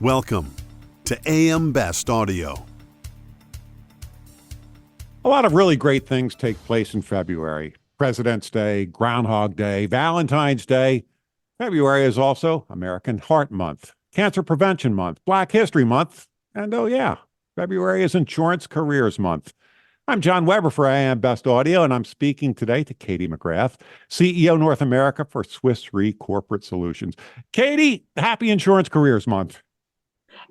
Welcome to AM Best Audio. A lot of really great things take place in February. President's Day, Groundhog Day, Valentine's Day. February is also American Heart Month, Cancer Prevention Month, Black History Month, and oh yeah, February is Insurance Careers Month. I'm John Weber for AM Best Audio, and I'm speaking today to Katie McGrath, CEO North America for Swiss Re Corporate Solutions. Katie, happy Insurance Careers Month.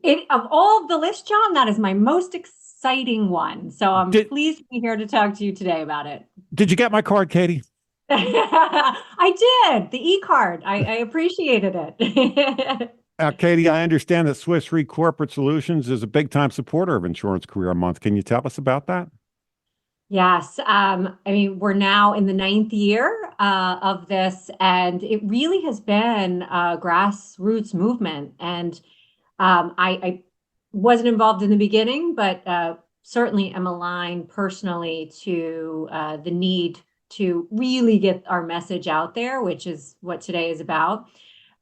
Of all of the list, John, that is my most exciting one. So I'm pleased to be here to talk to you today about it. Did you get my card, Katie? I did. The e-card. I appreciated it. Katie, I understand that Swiss Re Corporate Solutions is a big-time supporter of Insurance Career Month. Can you tell us about that? Yes. We're now in the 9th year of this, and it really has been a grassroots movement. And I wasn't involved in the beginning, but certainly am aligned personally to the need to really get our message out there, which is what today is about.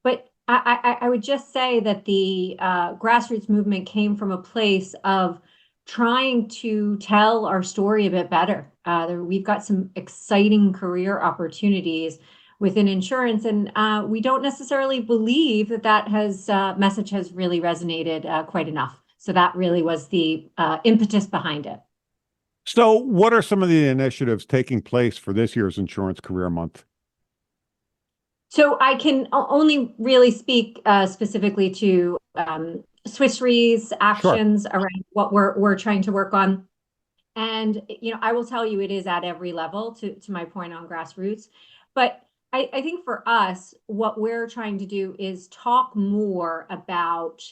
But I would just say that the grassroots movement came from a place of trying to tell our story a bit better. We've got some exciting career opportunities within insurance, and we don't necessarily believe that message has really resonated quite enough. So that really was the impetus behind it. So what are some of the initiatives taking place for this year's Insurance Career Month? So I can only really speak specifically to Swiss Re's actions around what we're trying to work on. And, I will tell you, it is at every level, to my point on grassroots. But I think for us, what we're trying to do is talk more about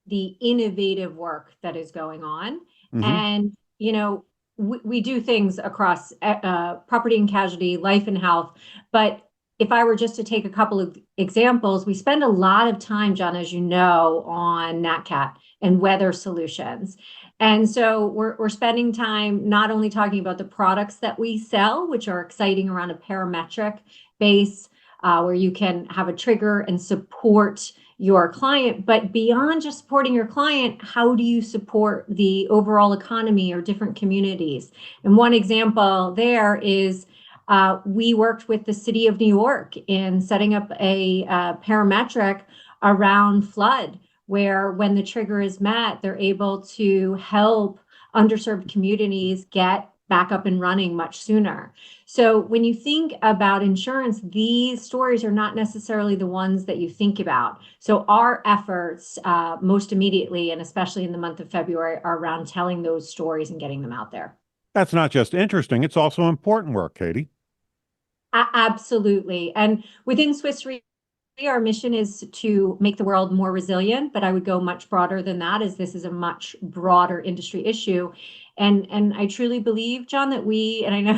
the innovative work that is going on. Mm-hmm. And, we do things across property and casualty, life and health. But if I were just to take a couple of examples, we spend a lot of time, John, as you know, on NatCat and weather solutions. And so we're spending time not only talking about the products that we sell, which are exciting around a parametric base, where you can have a trigger and support your client, but beyond just supporting your client, how do you support the overall economy or different communities? And one example there is we worked with the city of New York in setting up a parametric around flood, where when the trigger is met, they're able to help underserved communities get back up and running much sooner. So when you think about insurance, these stories are not necessarily the ones that you think about. So our efforts most immediately, and especially in the month of February, are around telling those stories and getting them out there. That's not just interesting, it's also important work, Katie. Absolutely. And within Swiss Re, our mission is to make the world more resilient, but I would go much broader than that, as this is a much broader industry issue. And I truly believe, John, that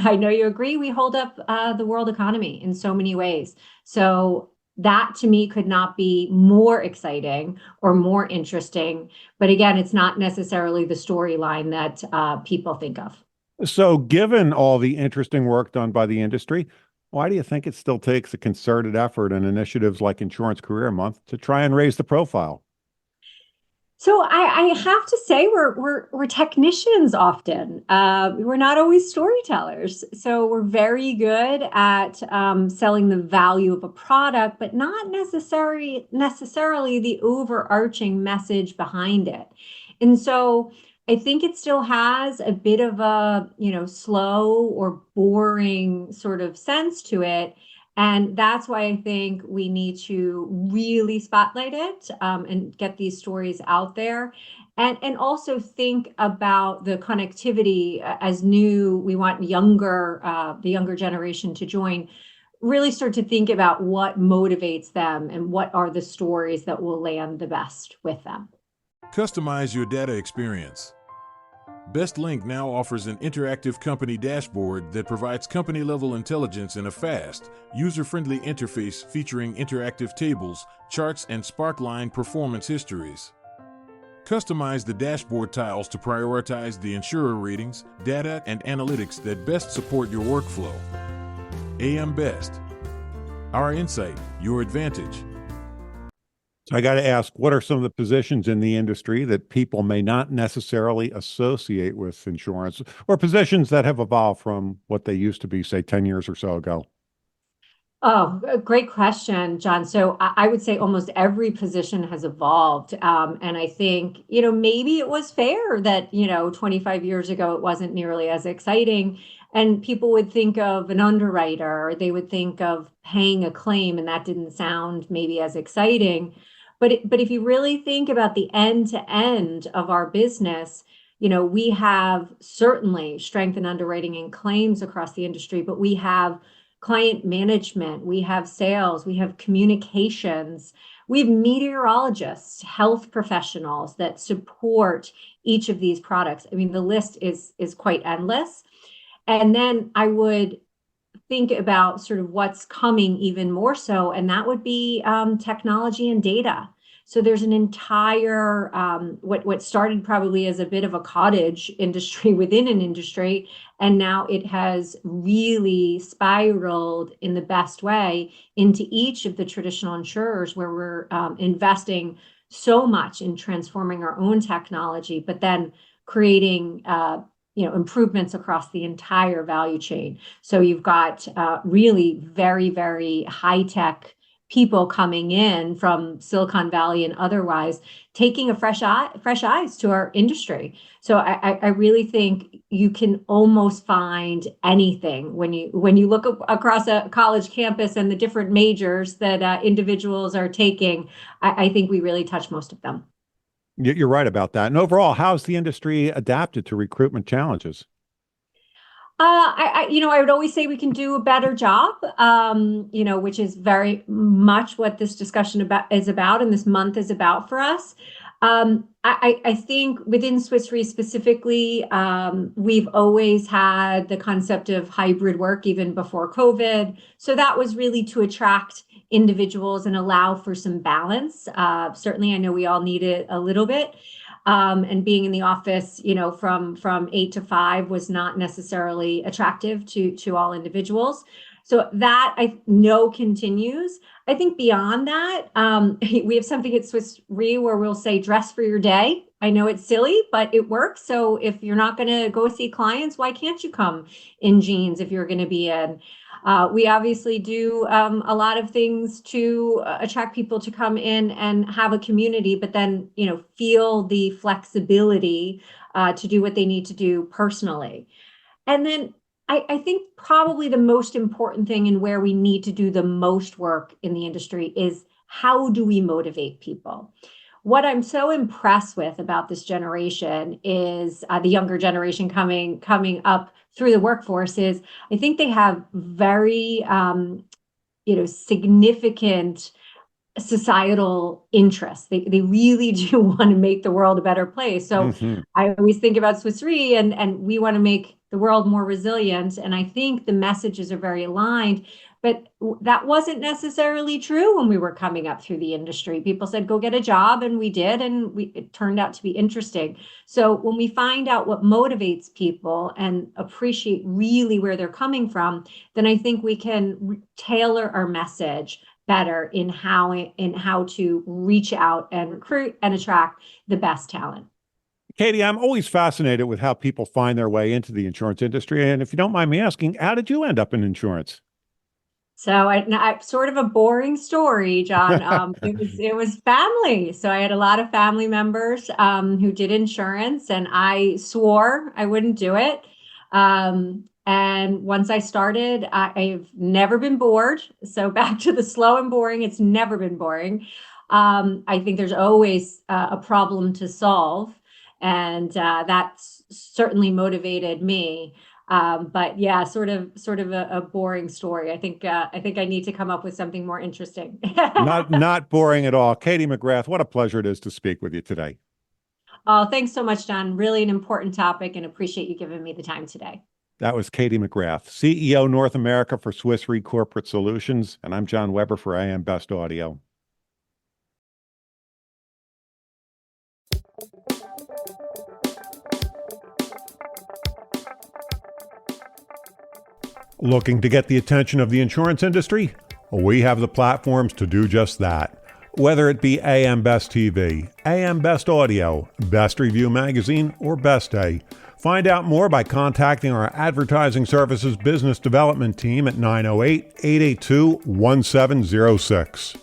I know you agree, we hold up the world economy in so many ways. So that to me could not be more exciting or more interesting. But again, it's not necessarily the storyline that people think of. So given all the interesting work done by the industry, why do you think it still takes a concerted effort and initiatives like Insurance Career Month to try and raise the profile? So I have to say we're technicians often. We're not always storytellers. So we're very good at selling the value of a product, but not necessarily the overarching message behind it. And so I think it still has a bit of a, slow or boring sort of sense to it. And that's why I think we need to really spotlight it and get these stories out there. And also think about the connectivity as we want the younger generation to join, really start to think about what motivates them and what are the stories that will land the best with them. Customize your data experience. BestLink now offers an interactive company dashboard that provides company-level intelligence in a fast, user-friendly interface featuring interactive tables, charts, and Sparkline performance histories. Customize the dashboard tiles to prioritize the insurer ratings, data, and analytics that best support your workflow. AM Best. Our insight, your advantage. So I got to ask, what are some of the positions in the industry that people may not necessarily associate with insurance, or positions that have evolved from what they used to be, say, 10 years or so ago? Oh, a great question, John. So I would say almost every position has evolved. And I think, maybe it was fair that, 25 years ago, it wasn't nearly as exciting. And people would think of an underwriter, or they would think of paying a claim, and that didn't sound maybe as exciting. But if you really think about the end to end of our business, we have certainly strength in underwriting and claims across the industry, but we have client management, we have sales, we have communications, we have meteorologists, health professionals that support each of these products. I mean, the list is quite endless. And then I would think about sort of what's coming even more so, and that would be technology and data. So there's an entire what started probably as a bit of a cottage industry within an industry, and now it has really spiraled in the best way into each of the traditional insurers, where we're investing so much in transforming our own technology, but then creating improvements across the entire value chain. So you've got really very, very high tech people coming in from Silicon Valley and otherwise, taking a fresh eyes to our industry. So I really think you can almost find anything when you look across a college campus and the different majors that individuals are taking. I think we really touch most of them. You're right about that. And overall, how's the industry adapted to recruitment challenges? I would always say we can do a better job, which is very much what this discussion is about, and this month is about for us. I think within Swiss Re specifically, we've always had the concept of hybrid work even before COVID. So that was really to attract individuals and allow for some balance. Certainly, I know we all need it a little bit. And being in the office, from 8 to 5 was not necessarily attractive to all individuals. So that I know continues. I think beyond that, we have something at Swiss Re where we'll say dress for your day. I know it's silly, but it works. So if you're not going to go see clients, why can't you come in jeans if you're going to be in? We obviously do a lot of things to attract people to come in and have a community, but then, feel the flexibility to do what they need to do personally. And then I think probably the most important thing and where we need to do the most work in the industry is how do we motivate people? What I'm so impressed with about this generation is the younger generation coming up through the workforce is I think they have very significant societal interests. They really do want to make the world a better place. So I always think about Swiss Re and we want to make the world more resilient. And I think the messages are very aligned. But that wasn't necessarily true when we were coming up through the industry. People said, go get a job, and we did, and it turned out to be interesting. So when we find out what motivates people and appreciate really where they're coming from, then I think we can tailor our message better in how to reach out and recruit and attract the best talent. Katie, I'm always fascinated with how people find their way into the insurance industry. And if you don't mind me asking, how did you end up in insurance? So I sort of a boring story, John. It was family. So I had a lot of family members who did insurance, and I swore I wouldn't do it. And once I started, I've never been bored. So back to the slow and boring, it's never been boring. I think there's always a problem to solve, and that's certainly motivated me. But yeah, sort of a boring story. I think I need to come up with something more interesting. Not boring at all. Katie McGrath, what a pleasure it is to speak with you today. Oh, thanks so much, John. Really an important topic, and appreciate you giving me the time today. That was Katie McGrath, CEO North America for Swiss Re Corporate Solutions, and I'm John Weber for AM Best Audio. Looking to get the attention of the insurance industry? We have the platforms to do just that. Whether it be AM Best TV, AM Best Audio, Best Review Magazine, or Best Day, find out more by contacting our Advertising Services Business Development Team at 908-882-1706.